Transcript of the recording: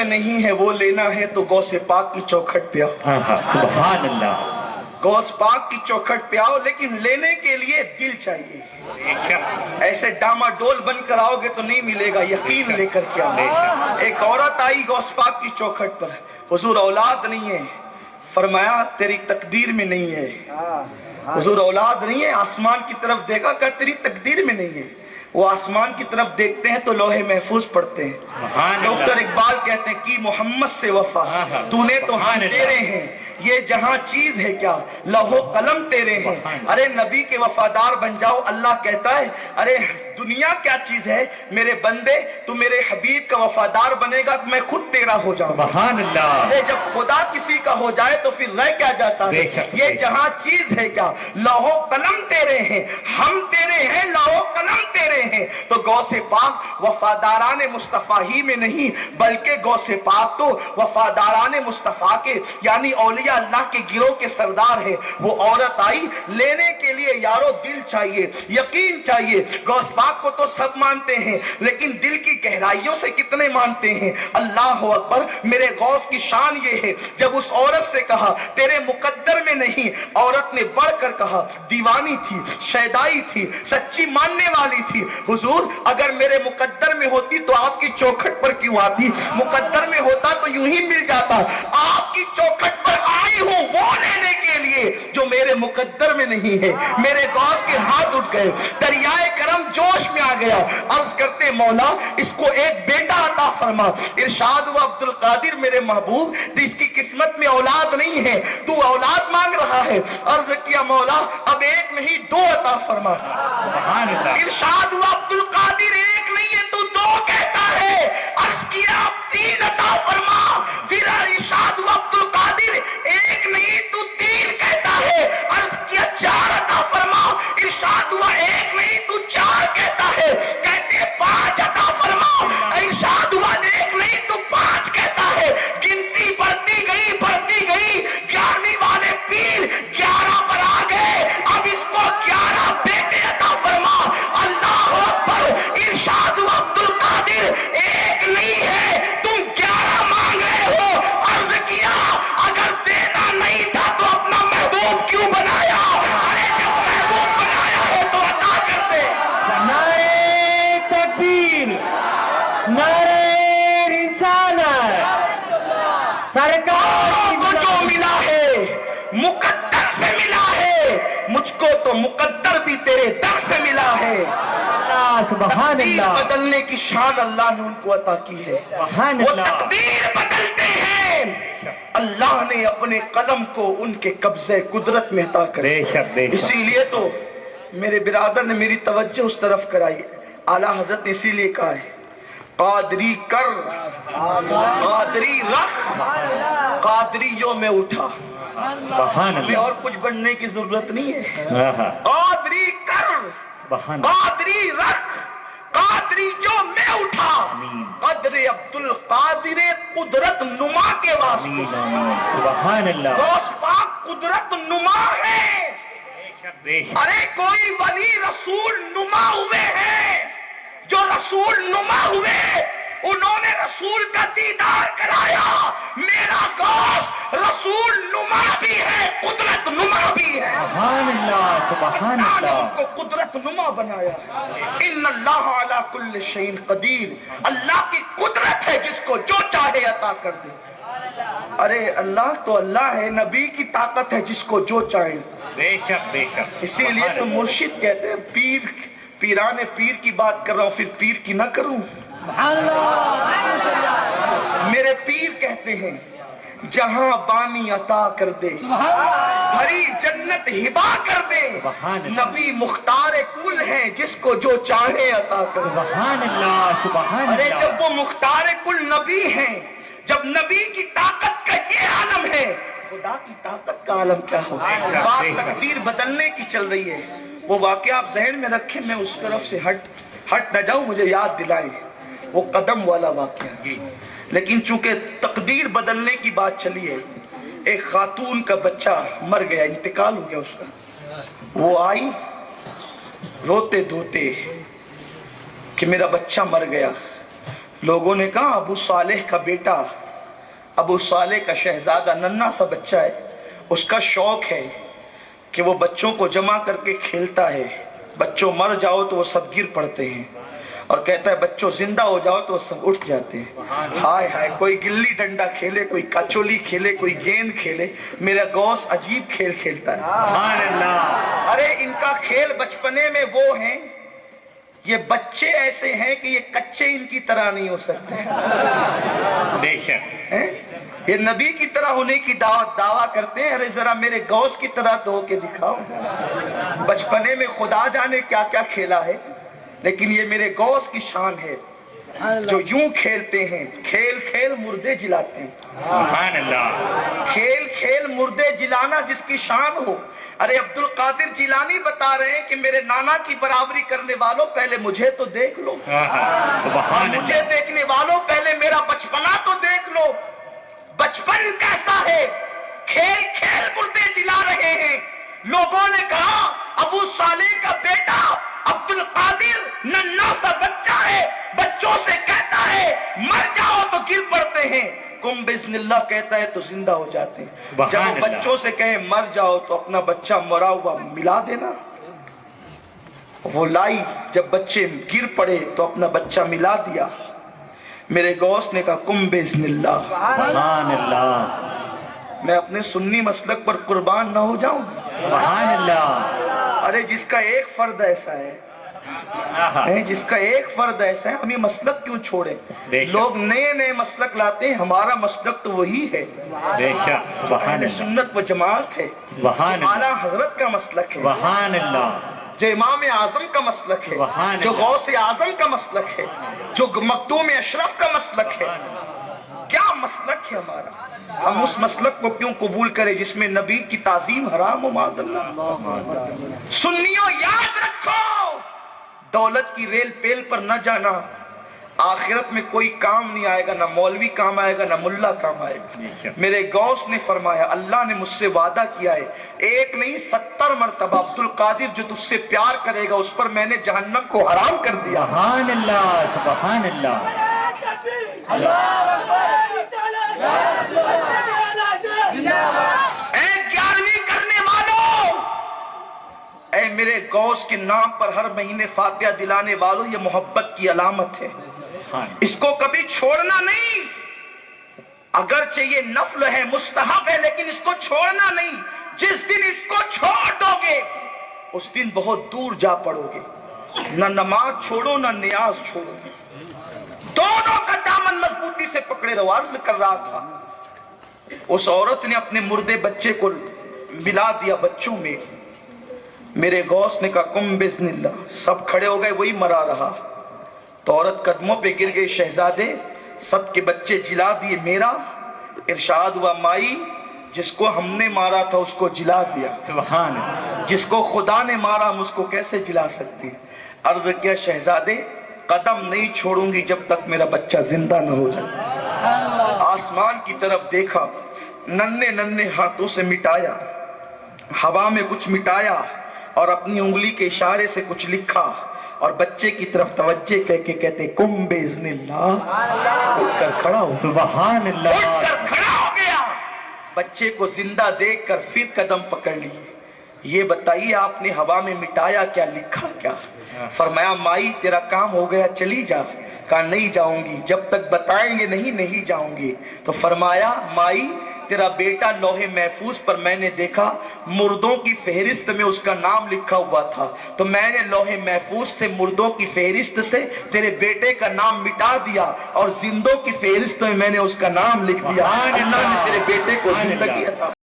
میں نہیں ہے وہ لینا ہے تو غوث پاک کی چوکھٹ پہ آؤ. سبحان اللہ. غوث پاک کی چوکھٹ پہ آؤ لیکن لینے کے لیے دل چاہیے. ایسے ڈاما ڈول بن کر آؤ گے تو نہیں ملے گا, یقین لے کر کے آؤ. ایک عورت آئی غوث پاک کی چوکھٹ پر, حضور اولاد نہیں ہے, فرمایا تیری تقدیر میں نہیں ہے. حضور اولاد نہیں ہے, آسمان کی طرف دیکھا کہ تیری تقدیر میں نہیں ہے. وہ آسمان کی طرف دیکھتے ہیں تو لوح محفوظ پڑھتے ہیں. ڈاکٹر اقبال کہتے ہیں کی محمد سے وفا تو نے تو ہم تیرے ہیں, یہ جہاں چیز ہے کیا لوح و قلم تیرے ہیں. ارے نبی کے وفادار بن جاؤ. اللہ کہتا ہے ارے دنیا کیا چیز ہے میرے بندے, تو میرے حبیب کا وفادار بنے گا تو میں خود تیرا ہو جاؤں. سبحان اللہ. ارے جب خدا کسی کا ہو جائے تو پھر رہ کیا جاتا ہے. یہ جہاں چیز ہے کیا لوح و قلم تیرے ہیں, ہم تیرے ہیں, لوح و قلم تیرے ہیں. تو غوث پاک وفاداران مصطفیٰ ہی میں نہیں بلکہ غوث پاک تو وفاداران مصطفیٰ کے یعنی اولیاء اللہ کے گروہ کے سردار ہے. وہ عورت آئی, لینے کے لیے یارو دل چاہیے, یقین چاہیے. غوث پاک کو تو سب مانتے ہیں لیکن دل کی گہرائیوں سے کتنے مانتے ہیں. اللہ اکبر. میرے غوث کی شان یہ ہے, جب اس عورت سے کہا تیرے مقدر میں نہیں, عورت نے بڑھ کر کہا دیوانی تھی, شیدائی تھی, سچی ماننے والی تھی. حضور اگر میرے مقدر میں ہوتی تو آپ کی چوکھٹ پر کیوں آتی, مقدر میں ہوتا تو یوں ہی مل جاتا. آپ کی چوکھٹ پر آئی ہوں وہ لینے کے لیے جو میرے مقدر میں نہیں ہے. میرے غوث کے ہاتھ اٹھ گئے, دریائے کرم جوش میں آ گیا. عرض کرتے مولا اس کو ایک بیٹا عطا فرما. ارشاد ہوا عبد القادر میرے محبوب اس کی قسمت میں اولاد نہیں ہے, تو اولاد مانگ رہا ہے. عرض کیا مولا اب ایک نہیں دو عطا فرما. ارشاد ہوا عبد القادر ایک نہیں ہے تو دو کہتا ہے. عرض کیا اب تین عطا فرما. پھر ارشاد ہوا عبد القادر ایک نہیں تو تین کہتا ہے. عرض کیا چار عطا فرما. ارشاد ہوا ایک نہیں تو چار کہتا ہے. کہتے پانچ عطا فرما. ارشاد ہوا ایک نہیں تو پانچ کہتا ہے. گنتی بڑھتی گئی بڑھتی گئی, 11ویں والے پیر 11 پر آ گئے. اب اس کو 11 بیٹے عطا فرما. اللہ اکبر. ارشاد ہوا عبد القادر ایک نہیں ہے تم 11 مانگ رہے ہو. عرض کیا اگر دینا نہیں تھا تو اپنا محبوب کیوں بنایا. ارے جب محبوب بنایا ہے تو عطا کرتے. نعرہ تکبیر, نعرہ رسالت. سرکار کو جو ملا ہے مقدر سے ملا ہے, مجھ کو تو مقدر بھی تیرے در سے ملا ہے. سبحان تقدیر اللہ. بدلنے کی شان اللہ نے ان کو عطا کی ہے. سبحان وہ اللہ. تقدیر بدلتے ہیں. اللہ نے اپنے قلم کو ان کے قبضے قدرت میں عطا کر. بے شک بے شک. اسی لیے تو میرے برادر نے میری توجہ اس طرف کرائی. اعلیٰ حضرت نے اسی لیے کہا ہے قادری کر قادری رکھ قادریوں میں اٹھا. سبحان ہمیں اللہ. اور کچھ بننے کی ضرورت نہیں ہے. قادری کر سبحان اللہ. قادری رکھ قادریوں میں اٹھا. قدر عبد القادر قدرت نما کے واسطے. سبحان اللہ. غوث پاک قدرت نما ہے. بے شک. ارے کوئی ولی رسول نما ہوئے ہیں, جو رسول نما ہوئے انہوں نے رسول کا دیدار کرایا. میرا غوث رسول نما بھی ہے قدرت نما بھی ہے. سبحان اللہ. سبحان اللہ نے ان اللہ. کو قدرت نما بنایا. ان اللہ علی کل شیء قدیر. اللہ کی قدرت ہے جس کو جو چاہے عطا کر دے. ارے اللہ تو اللہ ہے, نبی کی طاقت ہے جس کو جو چاہے. بے شک بے شک. اسی لیے تو مرشد کہتے ہیں پیر پیران پیر کی بات کر رہا ہوں پھر پیر کی نہ کروں. میرے پیر کہتے ہیں جہاں بانی عطا کر دے بھری جنت ہبا کر دے. نبی مختار کل ہیں جس کو جو چاہے عطا کر. سبحان اللہ. سبحان اللہ. ارے جب وہ مختار کل نبی ہیں, جب نبی کی طاقت کا یہ عالم ہے, خدا کی طاقت کا عالم کیا ہو. بات تقدیر بدلنے کی چل رہی ہے. وہ واقعہ آپ ذہن میں رکھیں, میں اس طرف سے ہٹ نہ جاؤں, مجھے یاد دلائیں وہ قدم والا واقعہ. لیکن چونکہ تقدیر بدلنے کی بات چلی ہے, ایک خاتون کا بچہ مر گیا, انتقال ہو گیا اس کا. وہ آئی روتے دھوتے کہ میرا بچہ مر گیا. لوگوں نے کہا ابو صالح کا بیٹا، ابو صالح کا شہزادہ ننھا سا بچہ ہے، اس کا شوق ہے کہ وہ بچوں کو جمع کر کے کھیلتا ہے، بچوں مر جاؤ تو وہ سب گر پڑتے ہیں، اور کہتا ہے بچوں زندہ ہو جاؤ تو وہ سب اٹھ جاتے ہیں۔ ہائے ہائے، کوئی گلی ڈنڈا کھیلے، کوئی کچولی کھیلے، کوئی گیند کھیلے، میرا غوث عجیب کھیل کھیلتا ہے۔ سبحان اللہ، ارے ان کا کھیل بچپنے میں وہ ہیں، یہ بچے ایسے ہیں کہ یہ کچے ان کی طرح نہیں ہو سکتے بے شک، ہیں؟ یہ نبی کی طرح ہونے کی دعویٰ کرتے ہیں، ارے ذرا میرے غوث کی طرح تو ہو کے دکھاؤ۔ بچپنے میں خدا جانے کیا کیا کھیلا ہے، لیکن یہ میرے غوث کی شان ہے جو یوں کھیلتے ہیں، کھیل کھیل مردے جلاتے ہیں۔ سبحان اللہ، کھیل کھیل مردے جلانا جس کی شان ہو۔ ارے عبد القادر جیلانی بتا رہے ہیں کہ میرے نانا کی برابری کرنے والوں پہلے مجھے تو دیکھ لو، اور سبحان مجھے اللہ، دیکھنے والوں پہلے میرا بچپنا تو دیکھ لو، بچپن کیسا ہے، کھیل کھیل مردے جلا رہے ہیں۔ لوگوں نے کہا ابو صالح کا بیٹا عبد القادر ننھا سا بچہ ہے، بچوں سے کہتا ہے مر جاؤ تو گر پڑتے ہیں، کم بسم اللہ کہتا ہے تو زندہ ہو جاتے ہیں۔ جب وہ بچوں سے کہے مر جاؤ تو اپنا بچہ مرا ہوا ملا دینا، وہ لائی، جب بچے گر پڑے تو اپنا بچہ ملا دیا۔ میرے غوث نے کہا کم بسم اللہ، سبحان اللہ، میں اپنے سنی مسلک پر قربان نہ ہو جاؤں۔ سبحان اللہ، ارے جس کا ایک فرد ایسا ہے، جس کا ایک فرد ایسا ہے، ہم یہ مسلک کیوں چھوڑیں؟ بے شک، لوگ نئے نئے مسلک لاتے ہیں، ہمارا مسلک تو وہی ہے، بے شک، سبحان اہل اللہ، سنت و جماعت ہے، سبحان جو اللہ، اعلیٰ حضرت کا مسلک ہے، سبحان اللہ، جو امام اعظم کا مسلک ہے، سبحان جو اللہ، غوث اعظم کا مسلک ہے، جو مخدوم اشرف کا مسلک ہے۔ کیا مسلک ہے ہمارا؟ ہم اس مسلک کو کیوں قبول کریں جس میں نبی کی تعظیم حرام ہو؟ معاذ اللہ۔ سنیوں یاد رکھو، دولت کی ریل پیل پر نہ جانا، آخرت میں کوئی کام نہیں آئے گا، نہ مولوی کام آئے گا، نہ ملا کام آئے گا۔ میرے غوث نے فرمایا اللہ نے مجھ سے وعدہ کیا ہے، ایک نہیں 70 مرتبہ عبد القادر جو تجھ سے پیار کرے گا اس پر میں نے جہنم کو حرام کر دیا۔ سبحان اللہ، سبحان اللہ، اے 11ویں کرنے والوں، اے میرے غوث کے نام پر ہر مہینے فاتحہ دلانے والوں، یہ محبت کی علامت ہے، اس کو کبھی چھوڑنا نہیں، اگرچہ یہ نفل ہے مستحب ہے لیکن اس کو چھوڑنا نہیں۔ جس دن اس کو چھوڑ دو گے اس دن بہت دور جا پڑو گے، نہ نماز چھوڑو نہ نیاز چھوڑو، دونوں کا دامن مضبوطی سے پکڑے رہو۔ عرض کر رہا تھا اس عورت نے اپنے مردے بچے کو ملا دیا بچوں میں، میرے غوث نے کہا کم بسم اللہ، سب کھڑے ہو گئے، وہی مرا رہا، تو عورت قدموں پہ گر گئی، شہزادے سب کے بچے جلا دیے، میرا ارشاد ہوا مائی جس کو ہم نے مارا تھا اس کو جلا دیا، سبحان اللہ، جس کو خدا نے مارا ہم اس کو کیسے جلا سکتے ہیں؟ عرض کیا شہزادے قدم نہیں چھوڑوں گی جب تک میرا بچہ زندہ نہ ہو جائے۔ آسمان کی طرف دیکھا، ننھے ننھے ہاتھوں سے مٹایا، ہوا میں کچھ مٹایا اور اپنی انگلی کے اشارے سے کچھ لکھا، اور بچے کی طرف توجہ کہہ کے کہتے کم باذن اللہ، اٹھ کر کھڑا ہو، سبحان اٹھ اللہ، کر کھڑا ہو گیا، بچے کو زندہ دیکھ کر پھر قدم پکڑ لی۔ یہ بتائیے آپ نے ہوا میں مٹایا کیا، لکھا کیا؟ فرمایا مائی تیرا کام ہو گیا چلی جا۔ کہا نہیں جاؤں گی، جب تک بتائیں گے نہیں جاؤں گی۔ تو فرمایا مائی تیرا بیٹا لوح محفوظ پر میں نے دیکھا مردوں کی فہرست میں اس کا نام لکھا ہوا تھا، تو میں نے لوح محفوظ سے مردوں کی فہرست سے تیرے بیٹے کا نام مٹا دیا اور زندوں کی فہرست میں نے اس کا نام لکھ دیا۔ اللہ نے تیرے بیٹے کو زندگی عطا